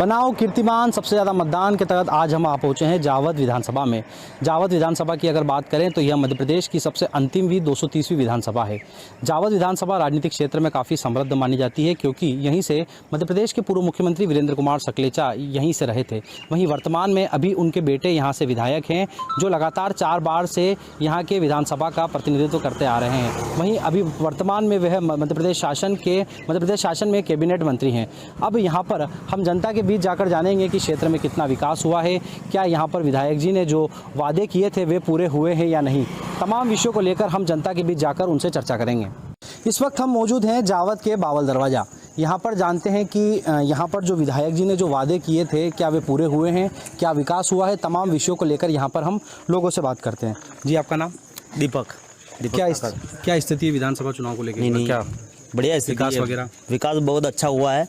बनाओ कीर्तिमान सबसे ज़्यादा मतदान के तहत आज हम आ पहुँचे हैं जावद विधानसभा में। जावद विधानसभा की अगर बात करें तो यह मध्य प्रदेश की सबसे अंतिमवीं 230वीं विधानसभा है। जावद विधानसभा राजनीतिक क्षेत्र में काफ़ी समृद्ध मानी जाती है, क्योंकि यहीं से मध्य प्रदेश के पूर्व मुख्यमंत्री वीरेंद्र कुमार सकलेचा यहीं से रहे थे। वहीं वर्तमान में अभी उनके बेटे यहाँ से विधायक हैं, जो लगातार 4 बार से यहाँ के विधानसभा का प्रतिनिधित्व करते आ रहे हैं। वहीं अभी वर्तमान में वह मध्य प्रदेश शासन में कैबिनेट मंत्री हैं। अब यहाँ पर हम जनता के बीच जाकर जानेंगे कि क्षेत्र में कितना विकास हुआ है, क्या यहाँ पर विधायक जी ने जो वादे किए थे वे पूरे हुए हैं या नहीं। तमाम विषयों को लेकर हम जनता के बीच जाकर उनसे चर्चा करेंगे। इस वक्त हम मौजूद हैं जावद के बावल दरवाज़ा। यहाँ पर जानते हैं कि यहाँ पर जो विधायक जी ने जो वादे किए थे क्या वे पूरे हुए हैं, क्या विकास हुआ है। तमाम विषयों को लेकर यहाँ पर हम लोगों से बात करते हैं। जी, आपका नाम? दीपक। क्या स्थिति है विधानसभा चुनाव को लेकर? नहीं, क्या बढ़िया विकास वगैरह? विकास बहुत अच्छा हुआ है।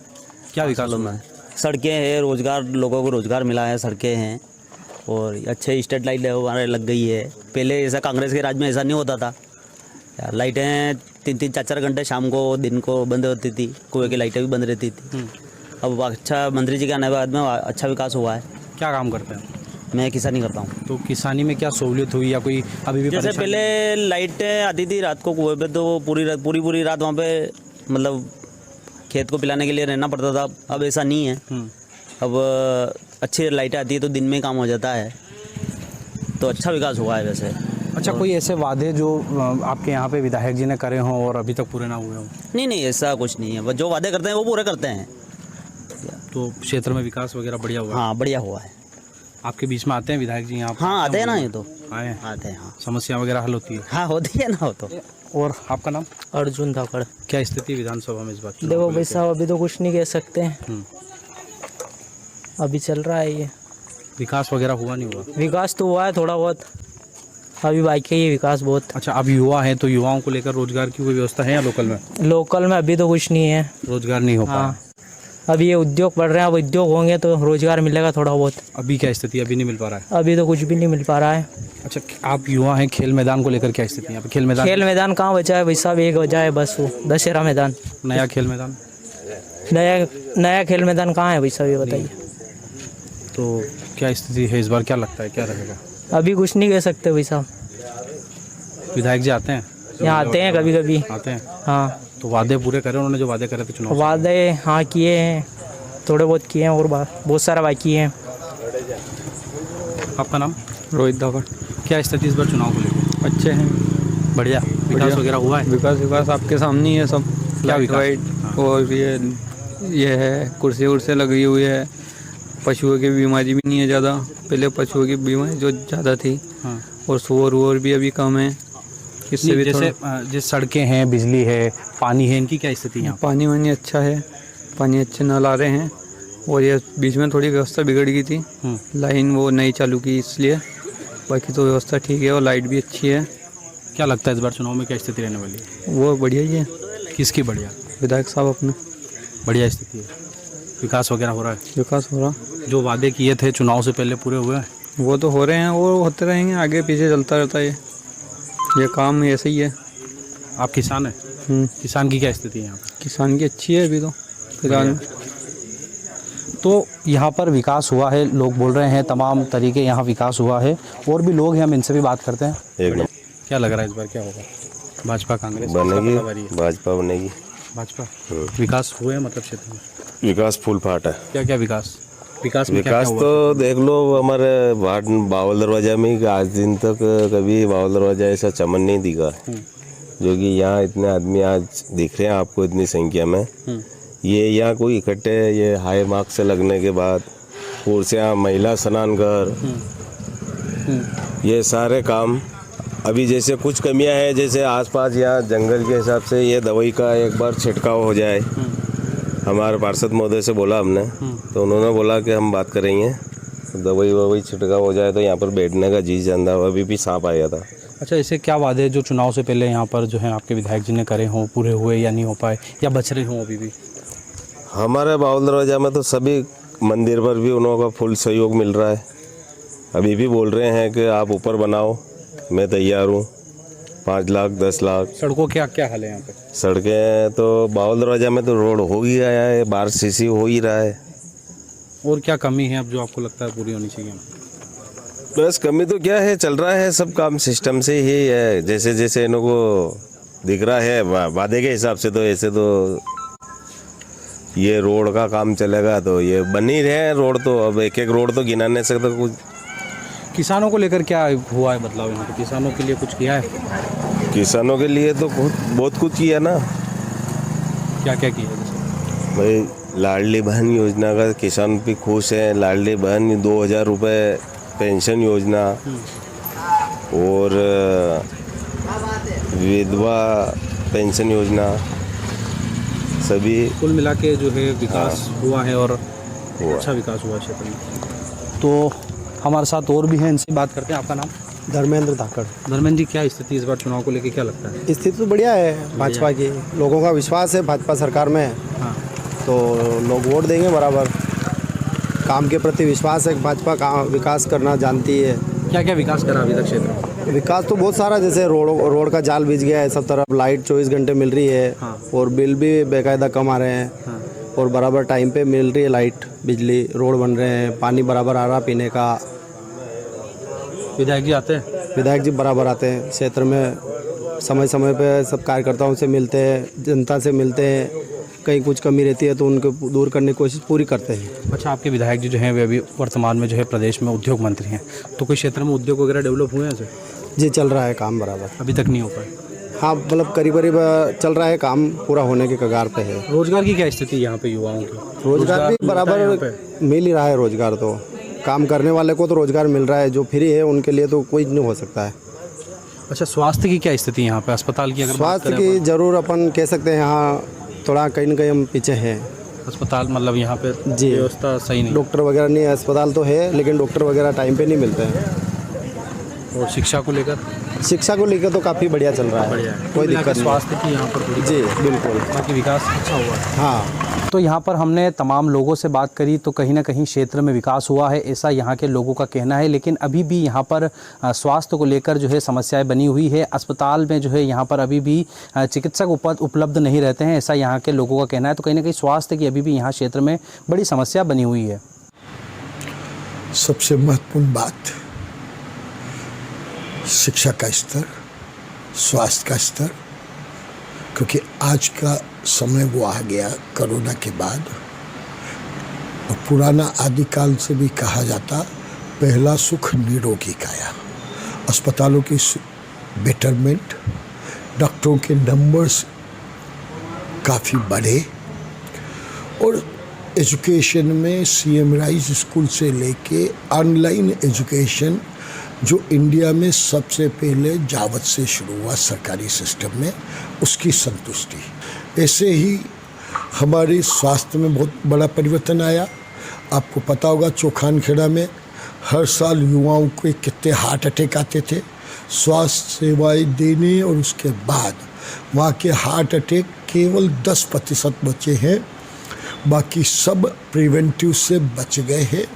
क्या विकास हुआ है? सड़कें हैं, रोजगार, लोगों को रोजगार मिला है, सड़कें हैं और अच्छे स्ट्रीट लाइट हमारे लग गई है। पहले ऐसा कांग्रेस के राज में ऐसा नहीं होता था यार। लाइटें 3-3, 4-4 घंटे शाम को दिन को बंद होती थी, कुएं की लाइटें भी बंद रहती थी। अब अच्छा मंत्री जी के आने के बाद में अच्छा विकास हुआ है। क्या काम करते हैं? मैं किसानी करता हूँ। तो किसानी में क्या सहूलियत हुई या कोई अभी भी? जैसे पहले लाइटें आती थी रात को कुएं पे, तो पूरी रात वहाँ पे मतलब खेत को पिलाने के लिए रहना पड़ता था। अब ऐसा नहीं है। अब अच्छी लाइटें आती है तो दिन में काम हो जाता है, तो अच्छा विकास हुआ है वैसे। अच्छा, कोई ऐसे वादे जो आपके यहाँ पे विधायक जी ने करे हों और अभी तक पूरे ना हुए हों? नहीं, ऐसा कुछ नहीं है। जो वादे करते हैं वो पूरे करते हैं। तो क्षेत्र में विकास वगैरह बढ़िया हुआ है? हाँ, बढ़िया हुआ है। आपके बीच में आते हैं विधायक जी यहाँ? हाँ, आते हैं ना। ये तो आते हैं। हाँ, समस्या वगैरह हल होती है? हाँ, होती है ना हो तो। और आपका नाम? अर्जुन धाकड़। क्या स्थिति विधानसभा में इस बात? देखो भाई साहब, अभी तो कुछ नहीं कह सकते हैं। अभी चल रहा है ये। विकास वगैरह हुआ नहीं हुआ? विकास तो हुआ है थोड़ा बहुत, अभी बाकी है विकास बहुत। अच्छा, अब युवा है तो युवाओं को लेकर रोजगार की कोई व्यवस्था है या लोकल में? लोकल में अभी तो कुछ नहीं है, रोजगार नहीं हो हाँ। अभी ये उद्योग बढ़ रहे हैं, अब उद्योग होंगे तो रोजगार मिलेगा थोड़ा बहुत। अभी क्या स्थिति? अभी नहीं मिल पा रहा है? अभी तो कुछ भी नहीं मिल पा रहा है। अच्छा, आप युवा हैं, खेल मैदान को लेकर क्या स्थिति है यहाँ पे? खेल मैदान कहाँ बचा है भाई साहब? एक बचा है बस, वो दशहरा मैदान। नया खेल मैदान? नया खेल मैदान कहाँ है भाई साहब, ये बताइए। तो क्या स्थिति है इस बार? क्या लगता है क्या रहेगा? अभी कुछ नहीं कह सकते भाई साहब। विधायक जी आते हैं यहाँ? आते हैं कभी कभी। आते हैं, हाँ। तो वादे पूरे करे उन्होंने जो वादे करे थे चुनाव? वादे हाँ किए हैं, थोड़े बहुत किए हैं और बहुत सारा बाकी है। आपका नाम? रोहित धाकड़। क्या स्थिति इस बार चुनाव को लेकर? अच्छे हैं, बढ़िया। विकास वगैरह हुआ है? विकास आपके सामने ही है सब। क्या लाइट वाइट और ये है, कुर्सी उर्सी लगी हुई है। पशुओं की बीमारी भी नहीं है ज़्यादा। पहले पशुओं की बीमारी जो ज़्यादा थी, और सूअर भी अभी कम है। इससे भी जैसे सड़कें हैं, बिजली है, पानी है, इनकी क्या स्थिति है? पानी वानी अच्छा है, पानी अच्छे नल आ रहे हैं। और ये बीच में थोड़ी व्यवस्था बिगड़ गई थी, लाइन वो नई चालू की इसलिए। बाकी तो व्यवस्था ठीक है और लाइट भी अच्छी है। क्या लगता है इस बार चुनाव में क्या स्थिति रहने वाली है? वो बढ़िया ही है। किसकी बढ़िया? विधायक साहब अपने। बढ़िया स्थिति है, विकास वगैरह हो रहा है? विकास हो रहा। जो वादे किए थे चुनाव से पहले पूरे हुए हैं? वो तो हो रहे हैं, वो होते रहेंगे, आगे पीछे चलता रहता है ये काम ऐसे ही है। आप किसान हैं? किसान की क्या स्थिति है यहाँ पर? किसान की अच्छी है अभी तो फिलहाल। तो यहाँ पर विकास हुआ है, लोग बोल रहे हैं, तमाम तरीके यहाँ विकास हुआ है। और भी लोग हैं, हम इनसे भी बात करते हैं। क्या लग रहा है इस बार क्या होगा? भाजपा कांग्रेस बनेगी? भाजपा बनेगी। भाजपा? विकास हुए हैं मतलब क्षेत्र में? विकास फुल फाट है। क्या क्या विकास में विकास क्या तो देख लो हमारे बावल दरवाजा में आज दिन तक कभी बावल दरवाजा ऐसा चमन नहीं दिखा, जो कि यहाँ इतने आदमी आज दिख रहे हैं आपको इतनी संख्या में। ये यहाँ कोई इकट्ठे, ये हाई मार्क्स से लगने के बाद कुर्सियाँ, महिला स्नान घर, ये सारे काम। अभी जैसे कुछ कमियां हैं, जैसे आसपास यहाँ जंगल के हिसाब से ये दवाई का एक बार छिड़काव हो जाए। हमारे पार्षद महोदय से बोला हमने, तो उन्होंने बोला कि हम बात करेंगे, दवाई छिड़काव हो जाए तो यहाँ पर बैठने का जी जाता। अभी भी सांप आया था। अच्छा, ऐसे क्या वादे जो चुनाव से पहले यहाँ पर जो है आपके विधायक जी ने करे हों, पूरे हुए या नहीं हो पाए या बच रहे हों अभी भी? हमारे बावल दरवाजा में तो सभी मंदिर पर भी उन्हों का फुल सहयोग मिल रहा है। अभी भी बोल रहे हैं कि आप ऊपर बनाओ, मैं तैयार हूँ। 5 लाख 10 लाख। सड़कों क्या क्या हाल है यहाँ पे? सड़कें तो बावल दरवाजा में तो रोड हो ही गया है, बार सीसी हो ही रहा है। और क्या कमी है अब जो आपको लगता है पूरी होनी चाहिए? बस कमी तो क्या है, चल रहा है सब काम सिस्टम से ही है, जैसे जैसे इन्हों को दिख रहा है वादे के हिसाब से। तो ऐसे तो ये रोड का काम चलेगा तो ये बन ही रहे हैं रोड, तो अब एक एक रोड तो गिना नहीं सकता कुछ। किसानों को लेकर क्या हुआ है बदलाव यहाँ पे? किसानों के लिए कुछ किया है? किसानों के लिए तो बहुत कुछ किया ना क्या क्या किया है जैसे? भाई। लाडली बहन योजना का किसान भी खुश है। लाडली बहन 2000 रुपये पेंशन योजना, और विधवा पेंशन योजना, सभी कुल मिला के जो है विकास हुआ है, और अच्छा विकास हुआ है क्षेत्र में। तो हमारे साथ और भी हैं, इनसे बात करते हैं। आपका नाम? धर्मेंद्र धाकड़। धर्मेंद्र जी, क्या स्थिति इस बार चुनाव को लेकर क्या लगता है? स्थिति तो बढ़िया है, भाजपा की। लोगों का विश्वास है भाजपा सरकार में, हाँ, तो लोग वोट देंगे बराबर। काम के प्रति विश्वास है, भाजपा का विकास करना जानती है। क्या क्या विकास करा अभी तक क्षेत्र में? विकास तो बहुत सारा, जैसे रोड का जाल बिछ गया है सब तरफ, लाइट 24 घंटे मिल रही है, हाँ। और बिल भी बेकायदा कम आ रहे हैं, हाँ। और बराबर टाइम पे मिल रही है लाइट, बिजली, रोड बन रहे हैं, पानी बराबर आ रहा पीने का। विधायक जी आते हैं? विधायक जी बराबर आते हैं क्षेत्र में, समय समय पे सब कार्यकर्ताओं से मिलते हैं, जनता से मिलते हैं। कहीं कुछ कमी रहती है तो उनको दूर करने की कोशिश पूरी करते हैं। अच्छा, आपके विधायक जी जो हैं वे अभी वर्तमान में जो है प्रदेश में उद्योग मंत्री हैं, तो कोई क्षेत्र में उद्योग वगैरह डेवलप हुए हैं सर? जी चल रहा है काम बराबर। अभी तक नहीं हो पाए? हाँ, मतलब करीब करीब चल रहा है काम, पूरा होने के कगार पे है। रोजगार की क्या स्थिति है यहाँ पे युवाओं की? रोजगार भी मिलता है यहाँ बराबर पे? मिल ही रहा है रोजगार, तो काम करने वाले को तो रोजगार मिल रहा है, जो फ्री है उनके लिए तो कोई नहीं हो सकता है। अच्छा, स्वास्थ्य की क्या स्थिति है यहाँ पे? अस्पताल की अगर बात स्वास्थ्य करें की अपन? जरूर अपन कह सकते हैं यहाँ थोड़ा कहीं न कहीं हम पीछे हैं। अस्पताल मतलब यहाँ पे जी। व्यवस्था सही नहीं? डॉक्टर वगैरह नहीं, अस्पताल तो है लेकिन डॉक्टर वगैरह टाइम पे नहीं मिलते हैं। और शिक्षा को लेकर? शिक्षा को लेकर तो काफ़ी बढ़िया चल रहा है, बढ़िया है, कोई दिक्कत नहीं। स्वास्थ्य की यहाँ पर थोड़ी- जी बिल्कुल, बाकी विकास अच्छा हुआ है। हाँ। तो यहाँ पर हमने तमाम लोगों से बात करी, तो कहीं ना कहीं क्षेत्र में विकास हुआ है ऐसा यहाँ के लोगों का कहना है, लेकिन अभी भी यहाँ पर स्वास्थ्य को लेकर जो है समस्याएं बनी हुई है। अस्पताल में जो है यहाँ पर अभी भी चिकित्सक उपलब्ध नहीं रहते हैं, ऐसा यहाँ के लोगों का कहना है। तो कहीं ना कहीं स्वास्थ्य की अभी भी यहाँ क्षेत्र में बड़ी समस्या बनी हुई है। सबसे महत्वपूर्ण बात शिक्षा का स्तर, स्वास्थ्य का स्तर, क्योंकि आज का समय वो आ गया कोरोना के बाद, और पुराना आदिकाल से भी कहा जाता पहला सुख निरोगी काया। अस्पतालों की बेटरमेंट, डॉक्टरों के नंबर्स काफ़ी बढ़े, और एजुकेशन में सीएम राइज स्कूल से लेके ऑनलाइन एजुकेशन जो इंडिया में सबसे पहले जावत से शुरू हुआ सरकारी सिस्टम में, उसकी संतुष्टि। ऐसे ही हमारे स्वास्थ्य में बहुत बड़ा परिवर्तन आया। आपको पता होगा चौखान खेड़ा में हर साल युवाओं को कितने हार्ट अटैक आते थे। स्वास्थ्य सेवाएं देने और उसके बाद वहाँ के हार्ट अटैक केवल 10% बचे हैं, बाकी सब प्रिवेंटिव से बच गए हैं।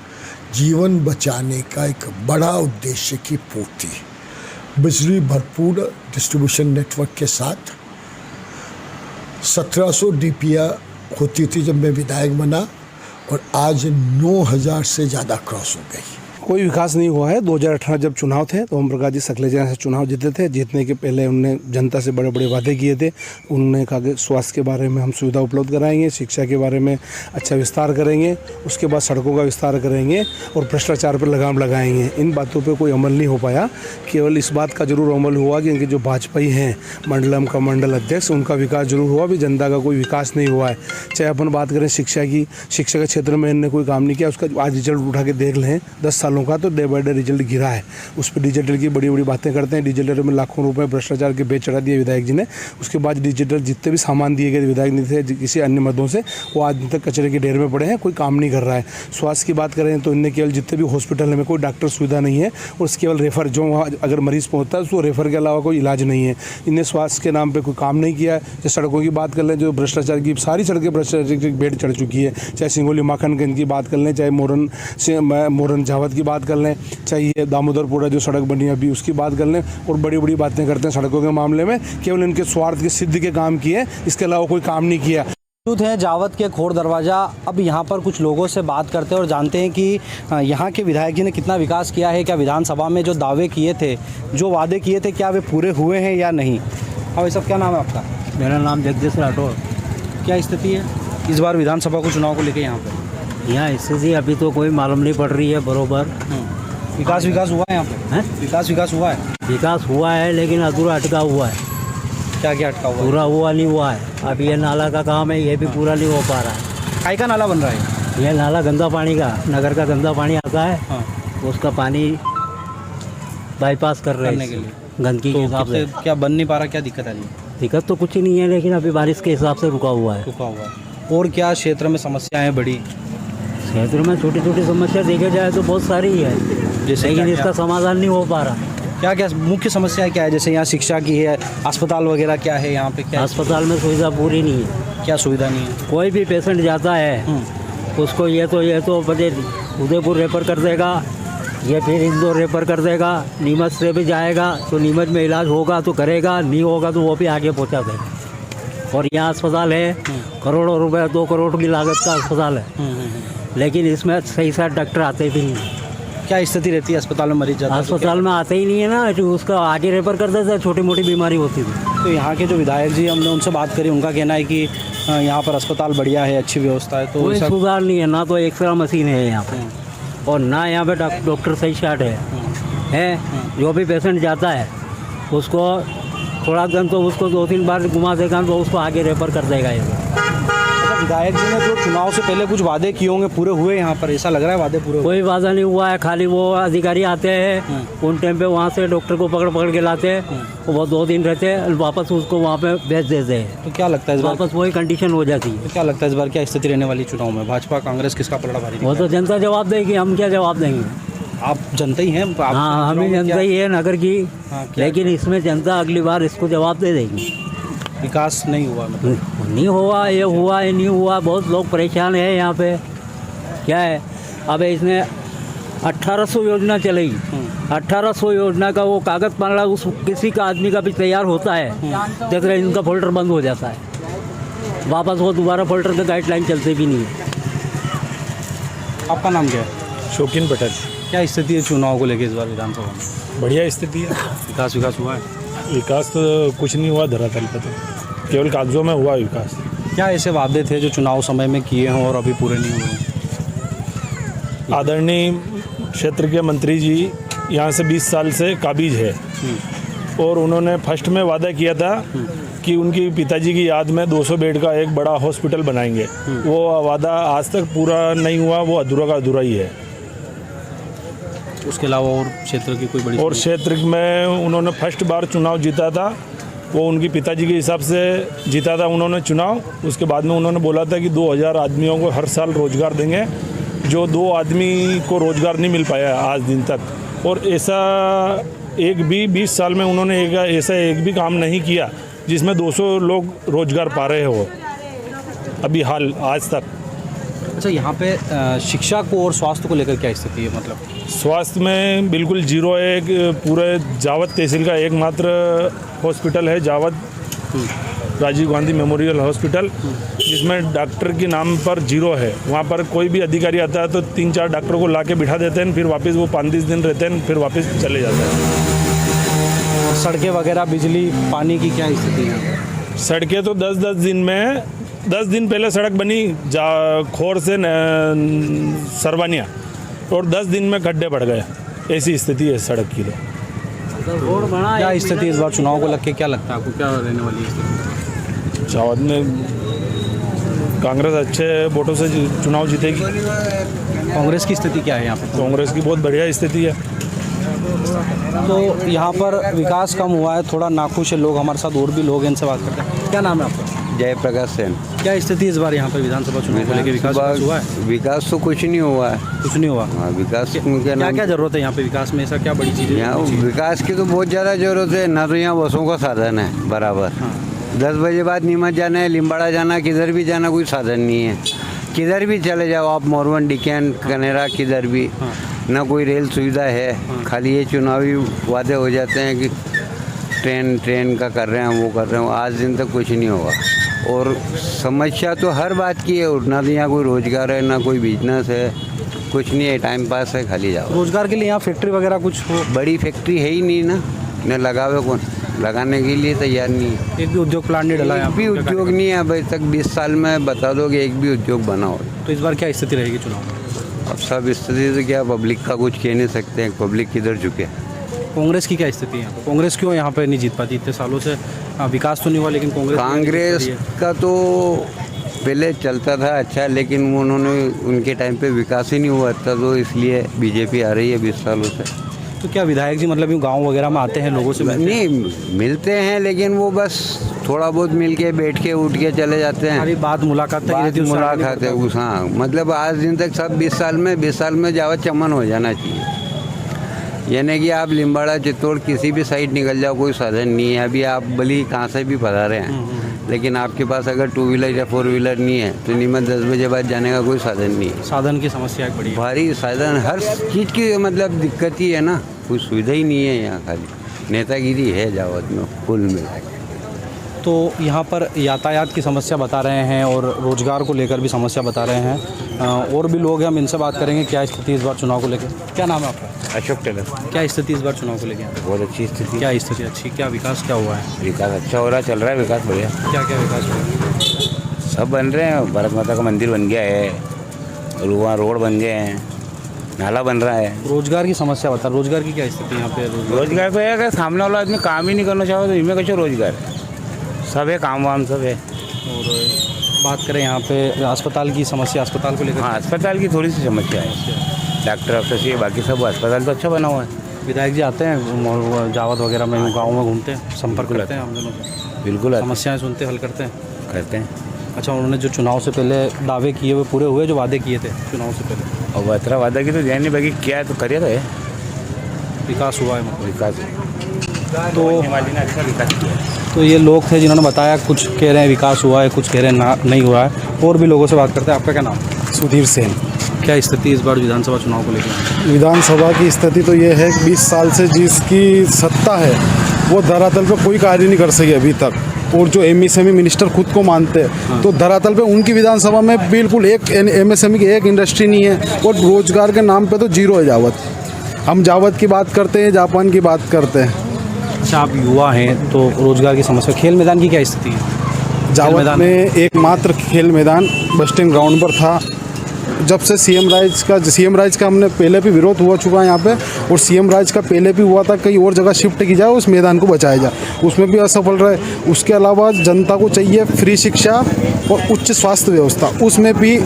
जीवन बचाने का एक बड़ा उद्देश्य की पूर्ति, बिजली भरपूर डिस्ट्रीब्यूशन नेटवर्क के साथ। 1700 डीपीआई होती थी जब मैं विधायक बना, और आज 9000 से ज़्यादा क्रॉस हो गई। कोई विकास नहीं हुआ है। 2018 जब चुनाव थे तो ओम प्रकाश जी सकलेजा से चुनाव जीते थे। जीतने के पहले उन्होंने जनता से बड़े बड़े वादे किए थे। उन्होंने कहा कि स्वास्थ्य के बारे में हम सुविधा उपलब्ध कराएंगे, शिक्षा के बारे में अच्छा विस्तार करेंगे, उसके बाद सड़कों का विस्तार करेंगे और भ्रष्टाचार पर लगाम लगाएंगे। इन बातों पर कोई अमल नहीं हो पाया। केवल इस बात का जरूर अमल हुआ कि इनके जो भाजपाई हैं मंडलम का मंडल अध्यक्ष, उनका विकास जरूर हुआ, भी जनता का कोई विकास नहीं हुआ है। चाहे अपन बात करें शिक्षा की, शिक्षा के क्षेत्र में इन्होंने कोई काम नहीं किया। उसका आज रिजल्ट उठा के देख लें 10 सालों का, तो डे बाई डे रिजल्ट गिरा है। उस पर डिजिटल की बड़ी बड़ी बातें करते हैं। डिजिटल में लाखों रुपए भ्रष्टाचार के बेच चढ़ा दिए विधायक जी ने। उसके बाद डिजिटल जितने भी सामान दिए गए विधायक ने थे किसी अन्य मदों से, वो आज तक कचरे के ढेर में पड़े हैं, कोई काम नहीं कर रहा है। स्वास्थ्य की बात करें तो इनने केवल जितने भी हॉस्पिटल में कोई डॉक्टर सुविधा नहीं है, और केवल रेफर, जो वहाँ अगर मरीज़ पहुँचता है उसको रेफर के अलावा कोई इलाज नहीं है। इनने स्वास्थ्य के नाम पर कोई काम नहीं किया है। जैसे सड़कों की बात कर लें, जो भ्रष्टाचार की सारी सड़कें भ्रष्टाचार की भेंट चढ़ चुकी है। चाहे सिंगोली माखनगंज की बात कर लें, चाहे मोरन झावत की बात कर लें, चाहे दामोदरपुरा जो सड़क बनी अभी उसकी बात कर लें, और बड़ी बड़ी बातें करते हैं सड़कों के मामले में। केवल इनके स्वार्थ के सिद्ध के काम किए, इसके अलावा कोई काम नहीं किया। मौजूद हैं जावद के खोड़ दरवाज़ा। अब यहाँ पर कुछ लोगों से बात करते हैं और जानते हैं कि यहाँ के विधायक जी ने कितना विकास किया है, क्या विधानसभा में जो दावे किए थे, जो वादे किए थे, क्या वे पूरे हुए हैं या नहीं। हाँ भाई साहब, क्या नाम है आपका? मेरा नाम जगदीश राठौर। क्या स्थिति है इस बार विधानसभा को चुनाव को लेकर यहाँ पर? यहाँ स्थिति अभी तो कोई मालूम नहीं पड़ रही है बरोबर। विकास हुआ है यहाँ पे? विकास हुआ है? विकास हुआ है लेकिन अधूरा अटका हुआ है, क्या क्या अटका हुआ है? पूरा हुआ नहीं हुआ है। अब ये नाला का काम है, ये भी पूरा नहीं हो पा रहा है। काय का नाला बन रहा है? ये नाला गंदा पानी का, नगर का गंदा पानी आता है, हाँ। उसका पानी बाईपास कर रहे करने हैं के लिए। गंदगी के तो हिसाब से। क्या बन नहीं पा रहा, क्या दिक्कत आ रही है? दिक्कत तो कुछ ही नहीं है, लेकिन अभी बारिश के हिसाब से रुका हुआ है। रुका हुआ है। और क्या क्षेत्र में समस्याएं बड़ी? क्षेत्र में छोटी छोटी समस्या देखे जाए तो बहुत सारी ही है, जैसे लेकिन क्या- इसका समाधान नहीं हो पा रहा। क्या क्या मुख्य समस्या क्या है? जैसे यहाँ शिक्षा की है, अस्पताल वगैरह क्या है यहाँ पे? क्या अस्पताल में सुविधा पूरी नहीं है, क्या सुविधा नहीं है? कोई भी पेशेंट जाता है उसको ये तो बजे उदयपुर रेफर कर देगा, ये फिर इंदौर रेफर कर देगा, नीमच से भी जाएगा तो नीमच में इलाज होगा तो करेगा, नहीं होगा तो वो भी आगे पहुंचा देगा। और यहाँ अस्पताल है, करोड़ों रुपए 2 करोड़ की लागत का अस्पताल है, लेकिन इसमें सही से डॉक्टर आते भी नहीं। क्या स्थिति रहती है अस्पताल में मरीज जाता है तो अस्पताल में आते ही नहीं है ना, तो उसका आगे रेफर कर देता है, छोटी मोटी बीमारी होती थी। तो यहाँ के जो विधायक जी, हमने उनसे बात करी, उनका कहना है कि यहाँ पर अस्पताल बढ़िया है, अच्छी व्यवस्था है। तो कोई ऐसा सुधार नहीं है, ना तो एक्सरा मशीन है यहाँ पे, और ना यहाँ पे डॉक्टर सही शाट है। जो भी पेशेंट जाता है उसको थोड़ा दिन तो उसको 2-3 बार घुमा देगा तो उसको आगे रेफर कर देगा ये। अच्छा, विधायक जी ने जो चुनाव से पहले कुछ वादे किए होंगे, पूरे हुए यहाँ पर? ऐसा लग रहा है वादे पूरे हुए? कोई वादा नहीं हुआ है, खाली वो अधिकारी आते हैं उन टाइम पे वहाँ से डॉक्टर को पकड़ के लाते हैं, वो 2 दिन रहते हैं, वापस उसको वहाँ पे भेज देते हैं, तो क्या लगता है इस बार? वापस वही कंडीशन हो जाती है। तो क्या लगता है इस बार क्या स्थिति रहने वाली चुनाव में? भाजपा कांग्रेस किसका पलड़ा भारी वो दिखता तो जनता जवाब देगी, हम क्या जवाब देंगे। है? आप जनता ही हैं, आप हाँ, हम ही चुनाव में जनता ही है नगर की, हाँ, क्या- लेकिन इसमें जनता अगली बार इसको जवाब दे देगी। विकास नहीं हुआ मतलब? नहीं हुआ, ये हुआ, ये नहीं हुआ, बहुत लोग परेशान है यहाँ पे। क्या है, अब इसने 1800 योजना चलेगी, 1800 योजना का वो कागज़ पन्ना उस किसी का आदमी का भी तैयार होता है, जैसे इनका फोल्डर बंद हो जाता है, वापस वो दोबारा फोल्डर का गाइडलाइन चलते भी नहीं है। आपका नाम क्या है? शौकीन पटेल। क्या स्थिति है चुनाव को लेकर इस बार विधानसभा में? बढ़िया स्थिति है। विकास हुआ है? विकास तो कुछ नहीं हुआ धरातल पर, तो केवल कागजों में हुआ विकास। क्या ऐसे वादे थे जो चुनाव समय में किए हों और अभी पूरे नहीं हुए? आदरणीय क्षेत्र के मंत्री जी यहाँ से 20 साल से काबिज है, और उन्होंने फर्स्ट में वादा किया था कि उनकी पिताजी की याद में 200 बेड का एक बड़ा हॉस्पिटल बनाएंगे। वो वादा आज तक पूरा नहीं हुआ, वो अधूरा का अधूरा ही है। उसके अलावा और क्षेत्र की कोई बड़ी और क्षेत्र में उन्होंने फर्स्ट बार चुनाव जीता था, वो उनकी पिताजी के हिसाब से जीता था उन्होंने चुनाव। उसके बाद में उन्होंने बोला था कि 2000 आदमियों को हर साल रोजगार देंगे, जो 2 आदमी को रोजगार नहीं मिल पाया आज दिन तक। और ऐसा एक भी 20 साल में उन्होंने ऐसा एक भी काम नहीं किया जिसमें 200 लोग रोजगार पा रहे हो अभी हाल आज तक। अच्छा, यहाँ पे शिक्षा को और स्वास्थ्य को लेकर क्या स्थिति है? मतलब स्वास्थ्य में बिल्कुल जीरो है। एक पूरे जावद तहसील का एकमात्र हॉस्पिटल है जावद राजीव गांधी मेमोरियल हॉस्पिटल, जिसमें डॉक्टर के नाम पर जीरो है। वहाँ पर कोई भी अधिकारी आता है तो 3-4 डॉक्टर को ला के बिठा देते हैं, फिर वापस वो 5-10 दिन रहते हैं, फिर वापस चले जाते हैं। सड़कें वगैरह, बिजली, पानी की क्या स्थिति है? सड़कें तो 10-10 दिन में 10 दिन पहले सड़क बनी खोर से सरवानिया, और 10 दिन में गड्ढे बढ़ गए। ऐसी स्थिति है सड़क की। रोड बना क्या स्थिति इस बार चुनाव को लेकर क्या लगता है आपको, क्या रहने वाली है स्थिति? जावद में कांग्रेस अच्छे वोटों से चुनाव जीतेगी। कांग्रेस की स्थिति क्या है यहाँ पर? कांग्रेस की बहुत बढ़िया स्थिति है। तो यहाँ पर विकास कम हुआ है, थोड़ा नाखुश है लोग। हमारे साथ और भी लोग हैं, इनसे बात करते हैं। क्या नाम है आपका? जयप्रकाश सेन। क्या स्थिति इस बार यहाँ पर विधानसभा चुनाव को लेकर? विकास हुआ है? विकास तो कुछ नहीं हुआ है। कुछ नहीं हुआ? हाँ, विकास क्या क्या जरूरत है यहाँ पे विकास में? ऐसा क्या बड़ी चीज़ है? यहाँ विकास की तो बहुत ज़्यादा जरूरत है। ना तो यहाँ बसों का साधन है बराबर। 10 बजे बाद नीमच जाना है, लिम्बाड़ा जाना, किधर भी जाना कोई साधन नहीं है। किधर भी चले जाओ आप, मोरवन, डिकेन, कनेरा, किधर भी ना कोई रेल सुविधा है। खाली ये चुनावी वादे हो जाते हैं कि ट्रेन का कर रहे हैं, वो कर रहे हैं। आज दिन तक कुछ नहीं होगा। और समस्या तो हर बात की है, ना तो यहाँ कोई रोजगार है ना कोई बिजनेस है, कुछ नहीं है, टाइम पास है, खाली जाओ। रोजगार के लिए यहाँ फैक्ट्री वगैरह कुछ हो? बड़ी फैक्ट्री है ही नहीं ना, न लगावे कौन, लगाने के लिए तैयार नहीं है। एक भी उद्योग प्लांट नहीं डला है एक भी उद्योग नहीं है अभी तक। 20 साल में बता दो कि एक भी उद्योग बना हो। तो इस बार क्या स्थिति रहेगी चुनाव में? अब सब स्थिति तो क्या, पब्लिक का कुछ कह नहीं सकते हैं, पब्लिक किधर झुके। कांग्रेस की क्या स्थिति है यहाँ पे? कांग्रेस क्यों यहाँ पे नहीं जीत पाती इतने सालों से? विकास तो नहीं हुआ लेकिन कांग्रेस का तो पहले चलता था अच्छा, लेकिन उन्होंने उनके टाइम पे विकास ही नहीं हुआ था, तो इसलिए बीजेपी आ रही है 20 सालों से। तो क्या विधायक जी मतलब यूँ गांव वगैरह में आते हैं, लोगों से मिलते हैं? नहीं मिलते हैं, लेकिन वो बस थोड़ा बहुत मिल के बैठ के उठ के चले जाते हैं। अरे बात मुलाकात तक ही रहती है, उससे आगे नहीं मुलाकात है बढ़ता। उस, हाँ मतलब आज दिन तक सब 20 साल में जावत चमन हो जाना चाहिए। यानी कि आप लिम्बाड़ा चित्तौड़ किसी भी साइड निकल जाओ, कोई साधन नहीं है। अभी आप भली कहाँ से भी पधारे हैं, लेकिन आपके पास अगर 2 व्हीलर या 4 व्हीलर नहीं है तो नीमच 10 बजे बाद जाने का कोई साधन नहीं है। साधन की समस्या एक बड़ी है। भारी साधन, हर चीज़ की मतलब दिक्कत ही है ना, कोई सुविधा ही नहीं है यहाँ, खाली नेतागिरी है जावत में कुल मिला के। तो यहाँ पर यातायात की समस्या बता रहे हैं और रोजगार को लेकर भी समस्या बता रहे हैं। और भी लोग हैं, हम इनसे बात करेंगे क्या स्थिति इस बार चुनाव को लेकर। क्या नाम है आपका? अशोक टेलर। क्या स्थिति इस बार चुनाव को लेकर? बहुत अच्छी स्थिति। क्या स्थिति अच्छी? क्या विकास क्या हुआ है? विकास अच्छा हो रहा है, चल रहा है विकास बढ़िया। क्या क्या विकास हुआ है? सब बन रहे हैं, भारत माता का मंदिर बन गया है और वहाँ रोड बन गए हैं, नाला बन रहा है। रोजगार की समस्या बता, रोजगार की क्या स्थिति यहाँ पे? रोजगार को है, अगर सामने वाला आदमी काम ही नहीं करना चाहो तो इनमें कैसे रोजगार है? सब है, काम वाम सब है। और बात करें यहाँ पे अस्पताल की समस्या, अस्पताल को लेकर? हाँ, अस्पताल की थोड़ी सी समस्या है, डॉक्टर अफसर चाहिए, बाकी सब अस्पताल तो अच्छा बना हुआ है। विधायक जी आते हैं जावत वगैरह में, गाँव में घूमते हैं, संपर्क करते हैं हम दोनों से? बिल्कुल समस्याएं सुनते, हल करते हैं? करते हैं। अच्छा, उन्होंने जो चुनाव से पहले दावे किए वो पूरे हुए, जो वादे किए थे चुनाव से पहले? और बतरा वादा की तो ध्यान नहीं, बाकी क्या तो करिए तो है, विकास हुआ है मतलब? विकास तो वाली ने अच्छा विकास किया है। तो ये लोग थे जिन्होंने बताया, कुछ कह रहे हैं विकास हुआ है, कुछ कह रहे हैं नहीं हुआ है। और भी लोगों से बात करते हैं। आपका क्या नाम? सुधीर सेन। क्या स्थिति इस बार विधानसभा चुनाव को लेकर? विधानसभा की स्थिति तो ये है कि 20 साल से जिसकी सत्ता है वो धरातल पे कोई कार्य नहीं कर सकी अभी तक। और जो एमएसएमई मिनिस्टर खुद को मानते हैं, तो धरातल पे उनकी विधानसभा में बिल्कुल एक एमएसएमई की एक इंडस्ट्री नहीं है, और रोजगार के नाम पे तो जीरो है जावत। हम जावत की बात करते हैं, जापान की बात करते हैं। अच्छा, आप युवा हैं तो रोजगार की समस्या, खेल मैदान की क्या स्थिति है? जावत में एकमात्र खेल मैदान बस्टिंग ग्राउंड पर था। जब से सीएम राइज का हमने पहले भी विरोध हुआ चुका है यहाँ पे, और सीएम राइज का पहले भी हुआ था, कहीं और जगह शिफ्ट की जाए, उस मैदान को बचाया जाए, उसमें भी असफल रहे। उसके अलावा जनता को चाहिए फ्री शिक्षा और उच्च स्वास्थ्य व्यवस्था, उसमें भी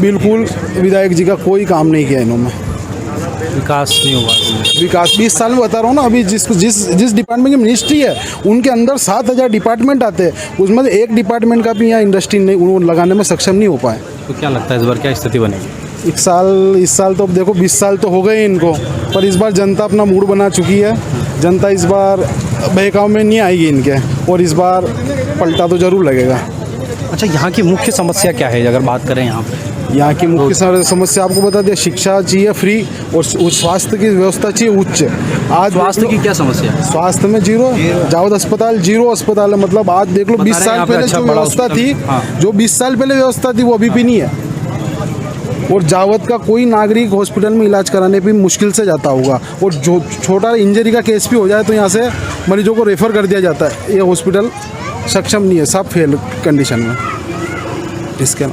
बिल्कुल विधायक जी का कोई काम नहीं किया इन्होंने। विकास नहीं हुआ? विकास 20 साल में बता रहा हूँ ना। अभी जिस डिपार्टमेंट की मिनिस्ट्री है उनके अंदर 7000 डिपार्टमेंट आते हैं, उसमें से एक डिपार्टमेंट का भी यहाँ इंडस्ट्री नहीं वो लगाने में सक्षम नहीं हो पाए। तो क्या लगता है इस बार क्या स्थिति बनेगी? इस साल तो अब देखो 20 साल तो हो गए इनको, पर इस बार जनता अपना मूड बना चुकी है। जनता इस बार बहकाव में नहीं आएगी इनके, और इस बार पलटा तो जरूर लगेगा। अच्छा, यहाँ की मुख्य समस्या क्या है अगर बात करें? यहाँ की मुख्य समस्या आपको बता दें, शिक्षा चाहिए फ्री, और स्वास्थ्य की व्यवस्था चाहिए उच्च। आज स्वास्थ्य की क्या समस्या है? स्वास्थ्य में जीरो, जावत अस्पताल जीरो अस्पताल है। मतलब आज देख लो 20 साल पहले जो व्यवस्था थी, जो 20 साल पहले व्यवस्था थी वो अभी भी नहीं है। और जावत का कोई नागरिक हॉस्पिटल में इलाज कराने भी मुश्किल से जाता होगा, और जो छोटा इंजरी का केस भी हो जाए तो यहाँ से मरीजों को रेफ़र कर दिया जाता है। ये हॉस्पिटल सक्षम नहीं है, सब फेल कंडीशन में इसके।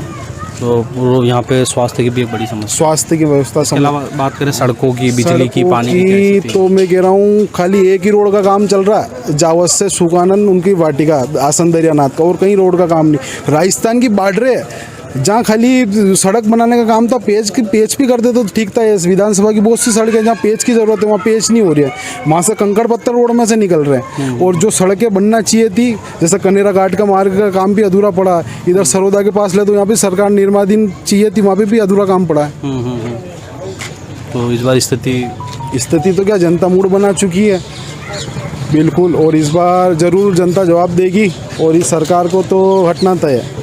तो यहाँ पे स्वास्थ्य की भी एक बड़ी समस्या, स्वास्थ्य की व्यवस्था। इसके अलावा बात करें सड़कों की, बिजली की, पानी की, तो मैं कह रहा हूँ खाली एक ही रोड का काम चल रहा है, जावत से सुकानंद उनकी वाटिका आसन दरियानाथ का, और कहीं रोड का काम नहीं। राजस्थान की बॉर्डर है जहाँ खाली सड़क बनाने का काम था, पेच भी कर देते तो ठीक था। इस विधानसभा की बहुत सी सड़कें जहाँ पेच की ज़रूरत है वहाँ पेच नहीं हो रही है, वहाँ से कंकड़ पत्थर रोड में से निकल रहे हैं। और जो सड़कें बनना चाहिए थी, जैसे कनेरा घाट का मार्ग का काम भी अधूरा पड़ा है। इधर सरोदा के पास ले तो यहाँ भी सरकार निर्माणाधीन चाहिए थी, वहाँ पे भी अधूरा काम पड़ा है। तो इस बार स्थिति तो क्या, जनता मूड बना चुकी है बिल्कुल, और इस बार ज़रूर जनता जवाब देगी, और इस सरकार को तो हटना तय है।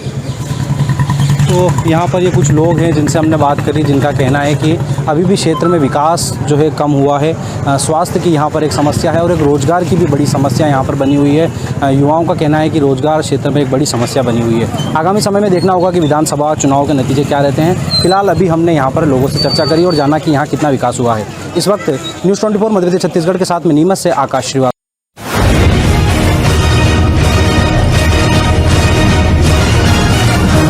तो यहाँ पर ये कुछ लोग हैं जिनसे हमने बात करी, जिनका कहना है कि अभी भी क्षेत्र में विकास जो है कम हुआ है। स्वास्थ्य की यहाँ पर एक समस्या है और एक रोज़गार की भी बड़ी समस्या यहाँ पर बनी हुई है। युवाओं का कहना है कि रोज़गार क्षेत्र में एक बड़ी समस्या बनी हुई है। आगामी समय में देखना होगा कि विधानसभा चुनाव के नतीजे क्या रहते हैं। फिलहाल अभी हमने यहाँ पर लोगों से चर्चा करी और जाना कि यहाँ कितना विकास हुआ है। इस वक्त न्यूज़ 24 मध्य प्रदेश छत्तीसगढ़ के साथ में नीमच से आकाश श्रीवास्तव।